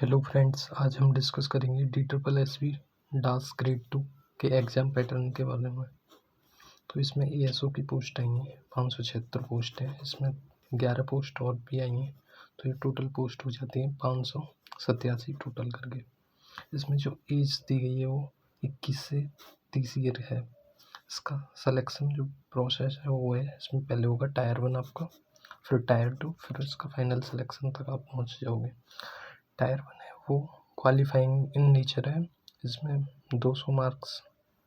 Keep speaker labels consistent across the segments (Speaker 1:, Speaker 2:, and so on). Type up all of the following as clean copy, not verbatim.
Speaker 1: Hello friends, आज हम discuss करेंगे DSSB डास ग्रेड 2 के एग्ज़ाम पैटर्न के बारे में। तो इसमें ASO की पोस्ट आई हैं 576 पोस्ट हैं, इसमें 11 पोस्ट और भी आई हैं, तो ये टोटल पोस्ट हो जाती है 587 टोटल करके। इसमें जो एज दी गई है वो 21 से 30 ईयर है। इसका सिलेक्शन जो प्रोसेस है वो है, इसमें पहले होगा टायर 1 आपका, फिर टायर 2, फिर इसका फाइनल सिलेक्शन तक आप पहुँच जाओगे। टायर 1 है वो क्वालिफाइंग इन नेचर है, इसमें 200 मार्क्स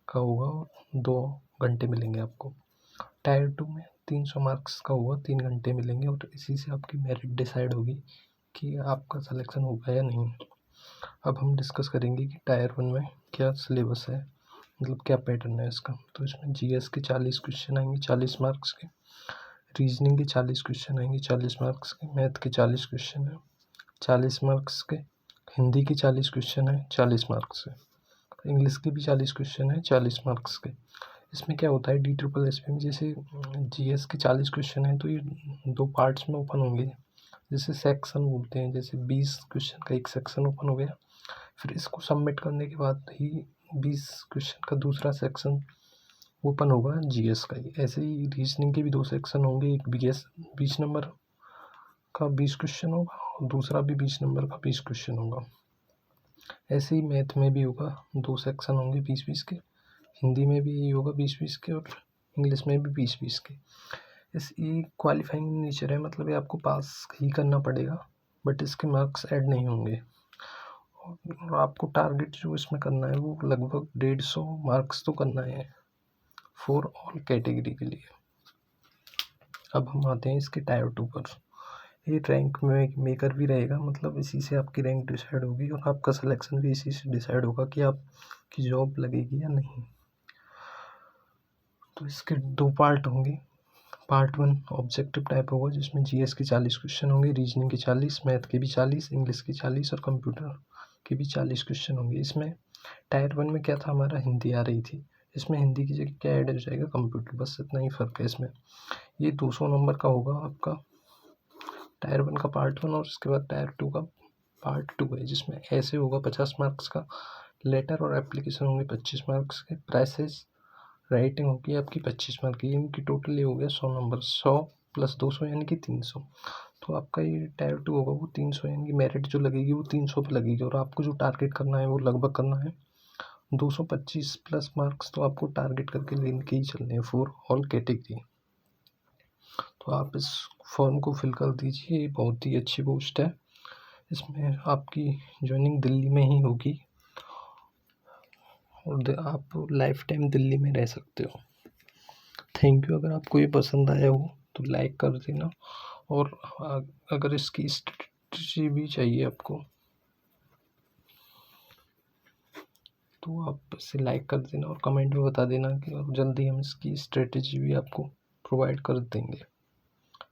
Speaker 1: का होगा और 2 घंटे मिलेंगे आपको। टायर 2 में 300 मार्क्स का होगा, 3 घंटे मिलेंगे और इसी से आपकी मेरिट डिसाइड होगी कि आपका सिलेक्शन होगा या नहीं। अब हम डिस्कस करेंगे कि टायर 1 में क्या सिलेबस है, मतलब क्या पैटर्न है इसका। तो इसमें GS के 40 क्वेश्चन आएंगे 40 मार्क्स के, रीजनिंग के 40 क्वेश्चन आएंगे 40 मार्क्स के, मैथ के 40 क्वेश्चन है 40 मार्क्स के, हिंदी के 40 क्वेश्चन है 40 मार्क्स के, इंग्लिश के भी 40 क्वेश्चन है 40 मार्क्स के। इसमें क्या होता है DSSB में, जैसे GS के 40 क्वेश्चन है तो ये 2 पार्ट्स में ओपन होंगे, जैसे सेक्शन बोलते हैं, जैसे 20 क्वेश्चन का एक सेक्शन ओपन हो गया, फिर इसको सबमिट करने के बाद ही 20 क्वेश्चन का दूसरा सेक्शन ओपन होगा GS का ही। ऐसे ही रीजनिंग के भी 2 सेक्शन होंगे, एक 20 नंबर का 20 क्वेश्चन होगा और दूसरा भी 20 नंबर का 20 क्वेश्चन होगा। ऐसे ही मैथ में भी होगा, 2 सेक्शन होंगे 20-20 के, हिंदी में भी यही होगा 20-20 के और इंग्लिश में भी 20-20 के। ये क्वालिफाइंग नेचर है, मतलब ये आपको पास ही करना पड़ेगा, बट इसके मार्क्स ऐड नहीं होंगे। और आपको टारगेट जो इसमें करना है वो लगभग 150 मार्क्स तो करना है फॉर ऑल कैटेगरी के लिए। अब हम आते हैं इसके टायर 2 पर। ये रैंक में मेकर भी रहेगा, मतलब इसी से आपकी रैंक डिसाइड होगी और आपका सिलेक्शन भी इसी से डिसाइड होगा कि आपकी जॉब लगेगी या नहीं। तो इसके 2 पार्ट होंगे। पार्ट 1 ऑब्जेक्टिव टाइप होगा, जिसमें GS के 40 क्वेश्चन होंगे, रीजनिंग के 40, मैथ के भी 40, इंग्लिश के 40 और कंप्यूटर के भी 40 क्वेश्चन होंगे। इसमें टायर 1 में क्या था, हमारा हिंदी आ रही थी, इसमें हिंदी की जगह क्या ऐड हो जाएगा, कंप्यूटर, बस इतना ही फ़र्क है इसमें। ये 200 नंबर का होगा आपका टायर 1 का पार्ट 1, और उसके बाद टायर 2 का पार्ट 2 है, जिसमें ऐसे होगा 50 मार्क्स का, लेटर और एप्लीकेशन होंगे 25 मार्क्स के, प्राइसेस राइटिंग होगी आपकी 25 मार्क की। इनकी टोटल ये हो गया 100 नंबर, 100 + 200 यानी कि 300। तो आपका ये टायर 2 होगा वो 300, यानी कि मेरिट जो लगेगी वो 300 पे लगेगी, और आपको जो टारगेट करना है वो लगभग करना है 225 प्लस मार्क्स, तो आपको टारगेट करके लेके ही चलने हैं फॉर ऑल कैटेगरी। तो आप इस फॉर्म को फिल कर दीजिए, ये बहुत ही अच्छी पोस्ट है। इसमें आपकी ज्वाइनिंग दिल्ली में ही होगी और आप लाइफ टाइम दिल्ली में रह सकते हो। Thank you. अगर आपको ये पसंद आया हो तो लाइक कर देना, और अगर इसकी स्ट्रेटजी भी चाहिए आपको तो आप इसे लाइक कर देना और कमेंट में बता देना कि, और जल्दी हम इसकी स्ट्रेटजी भी आपको प्रोवाइड कर देंगे।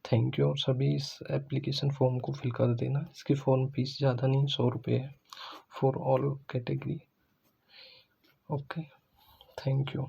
Speaker 1: Thank you. और सभी इस एप्लीकेशन फॉर्म को फिल कर देना। इसकी फॉर्म फीस ज़्यादा नहीं, 100 रुपये है for all category. Okay, thank you.